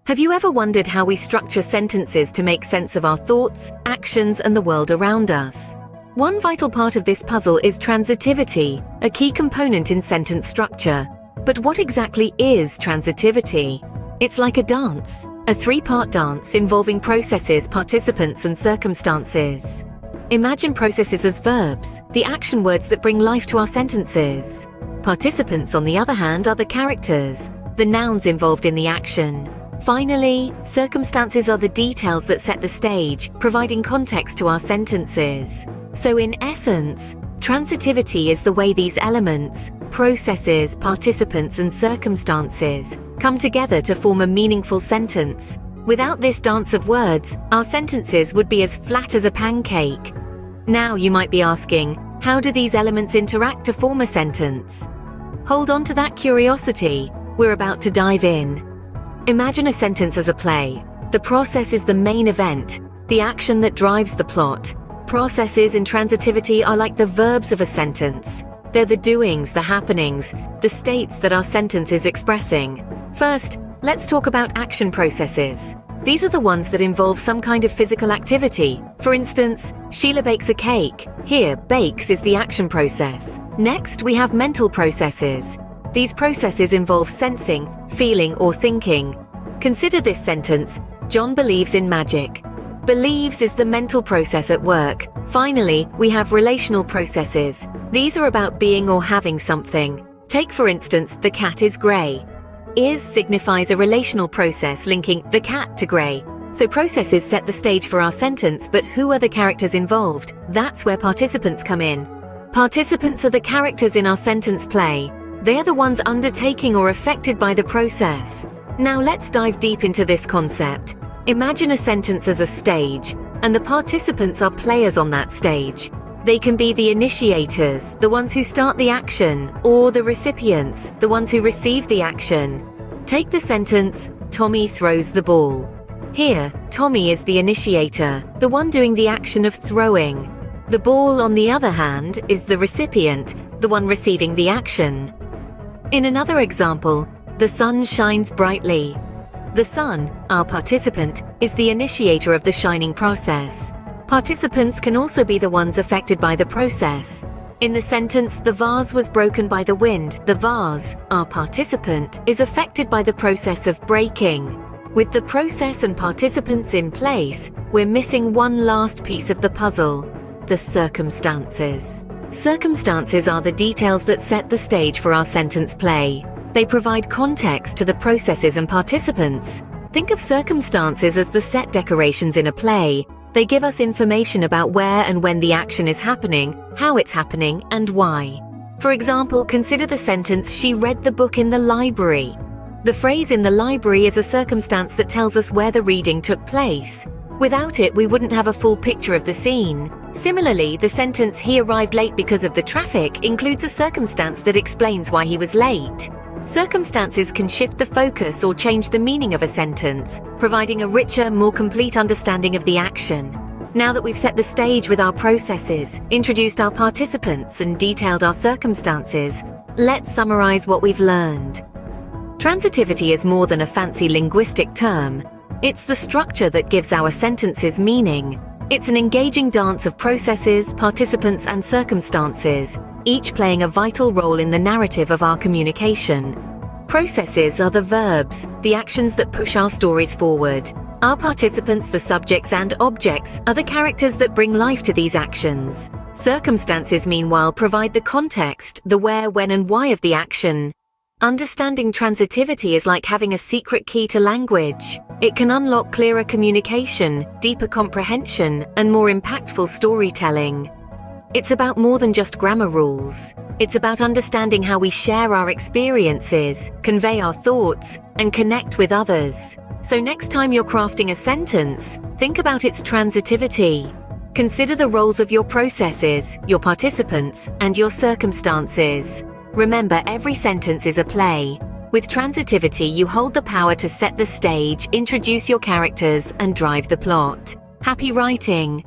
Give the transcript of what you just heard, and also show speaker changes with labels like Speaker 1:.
Speaker 1: Have you ever wondered how we structure sentences to make sense of our thoughts, actions, and the world around us? One vital part of this puzzle is transitivity, a key component in sentence structure. But what exactly is transitivity? It's like a dance, a three-part dance involving processes, participants, and circumstances. Imagine processes as verbs, the action words that bring life to our sentences. Participants, on the other hand, are the characters, the nouns involved in the action. Finally, circumstances are the details that set the stage, providing context to our sentences. So in essence, transitivity is the way these elements, processes, participants, and circumstances come together to form a meaningful sentence. Without this dance of words, our sentences would be as flat as a pancake. Now you might be asking, how do these elements interact to form a sentence? Hold on to that curiosity. We're about to dive in. Imagine a sentence as a play. The process is the main event, the action that drives the plot. Processes in transitivity are like the verbs of a sentence. They're the doings, the happenings, the states that our sentence is expressing. First, let's talk about action processes. These are the ones that involve some kind of physical activity. For instance, Sheila bakes a cake. Here, bakes is the action process. Next, we have mental processes. These processes involve sensing, feeling, or thinking. Consider this sentence: John believes in magic. Believes is the mental process at work. Finally, we have relational processes. These are about being or having something. Take, for instance, the cat is grey. Is signifies a relational process linking the cat to grey. So processes set the stage for our sentence, but who are the characters involved? That's where participants come in. Participants are the characters in our sentence play. They are the ones undertaking or affected by the process. Now let's dive deep into this concept. Imagine a sentence as a stage, and the participants are players on that stage. They can be the initiators, the ones who start the action, or the recipients, the ones who receive the action. Take the sentence, Tommy throws the ball. Here, Tommy is the initiator, the one doing the action of throwing. The ball, on the other hand, is the recipient, the one receiving the action. In another example, the sun shines brightly. The sun, our participant, is the initiator of the shining process. Participants can also be the ones affected by the process. In the sentence, the vase was broken by the wind, the vase, our participant, is affected by the process of breaking. With the process and participants in place, we're missing one last piece of the puzzle: the circumstances. Circumstances are the details that set the stage for our sentence play. They provide context to the processes and participants. Think of circumstances as the set decorations in a play. They give us information about where and when the action is happening, how it's happening, and why. For example, consider the sentence, she read the book in the library. The phrase "in the library" is a circumstance that tells us where the reading took place. Without it, we wouldn't have a full picture of the scene. Similarly, the sentence "he arrived late because of the traffic" includes a circumstance that explains why he was late. Circumstances can shift the focus or change the meaning of a sentence, providing a richer, more complete understanding of the action. Now that we've set the stage with our processes, introduced our participants, and detailed our circumstances, let's summarize what we've learned. Transitivity is more than a fancy linguistic term. It's the structure that gives our sentences meaning. It's an engaging dance of processes, participants, and circumstances, each playing a vital role in the narrative of our communication. Processes are the verbs, the actions that push our stories forward. Our participants, the subjects and objects, are the characters that bring life to these actions. Circumstances, meanwhile, provide the context, the where, when, and why of the action. Understanding transitivity is like having a secret key to language. It can unlock clearer communication, deeper comprehension, and more impactful storytelling. It's about more than just grammar rules. It's about understanding how we share our experiences, convey our thoughts, and connect with others. So next time you're crafting a sentence, think about its transitivity. Consider the roles of your processes, your participants, and your circumstances. Remember, every sentence is a play. With transitivity, you hold the power to set the stage, introduce your characters, and drive the plot. Happy writing!